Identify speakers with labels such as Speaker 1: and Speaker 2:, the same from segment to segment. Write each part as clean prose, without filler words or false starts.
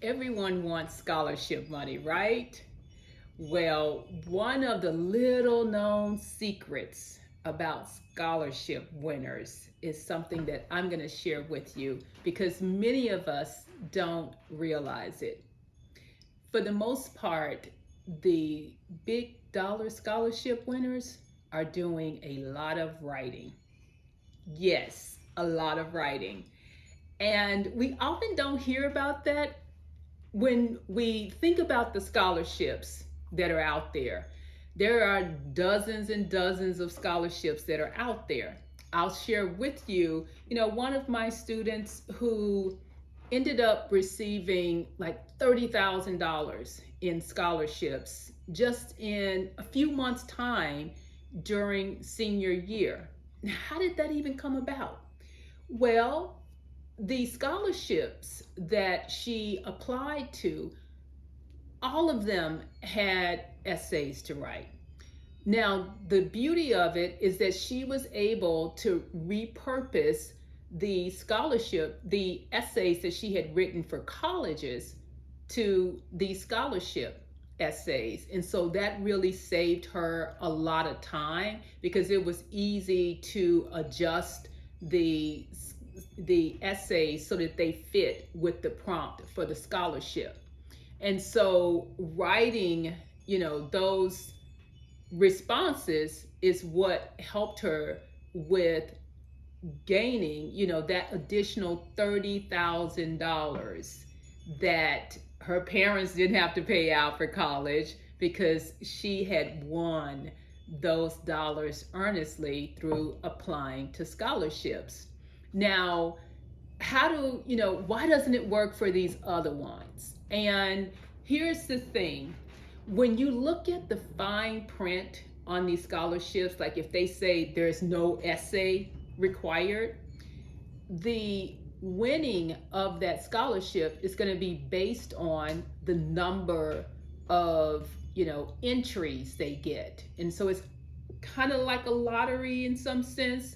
Speaker 1: Everyone wants scholarship money, right? Well, one of the little known secrets about scholarship winners is something that I'm going to share with you because many of us don't realize it. For the most part, the big dollar scholarship winners are doing a lot of writing. Yes, a lot of writing. And we often don't hear about that when we think about the scholarships that are out there. There are dozens and dozens of scholarships that are out there. I'll share with you, one of my students who ended up receiving like $30,000 in scholarships just in a few months' time during senior year. How did that even come about? Well, the scholarships that she applied to, all of them had essays to write. Now, the beauty of it is that she was able to repurpose the scholarship, the essays that she had written for colleges, to the scholarship essays. And so that really saved her a lot of time because it was easy to adjust the essays so that they fit with the prompt for the scholarship. And so writing, those responses is what helped her with gaining, that additional $30,000 that her parents didn't have to pay out for college because she had won those dollars earnestly through applying to scholarships. Now, why doesn't it work for these other ones? And here's the thing. When you look at the fine print on these scholarships, like if they say there's no essay required, the winning of that scholarship is going to be based on the number of, entries they get. And so it's kind of like a lottery in some sense.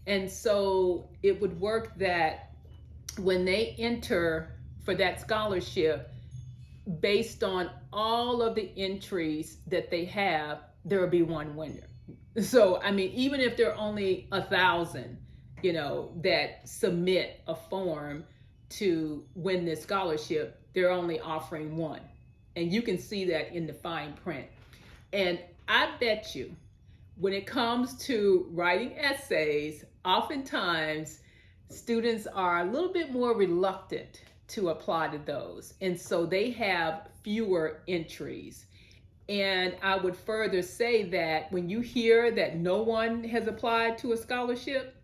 Speaker 1: And so it would work that when they enter for that scholarship, based on all of the entries that they have, there will be one winner. So, even if there are only 1,000, that submit a form to win this scholarship, they're only offering one. And you can see that in the fine print. And I bet you, when it comes to writing essays, oftentimes students are a little bit more reluctant to apply to those. And so they have fewer entries. And I would further say that when you hear that no one has applied to a scholarship,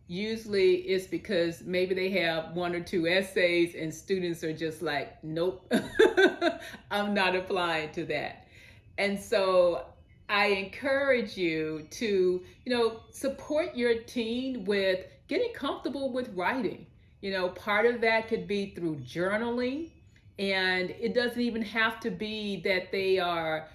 Speaker 1: usually it's because maybe they have one or two essays and students are just like, nope, I'm not applying to that. And so I encourage you to, support your teen with getting comfortable with writing. Part of that could be through journaling, and it doesn't even have to be that they are,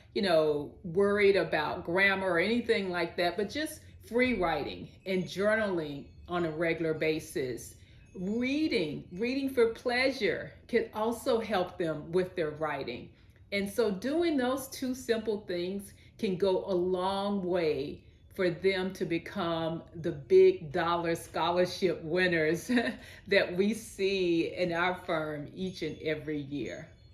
Speaker 1: worried about grammar or anything like that, but just free writing and journaling on a regular basis. Reading for pleasure can also help them with their writing. And so doing those two simple things can go a long way for them to become the big dollar scholarship winners that we see in our firm each and every year.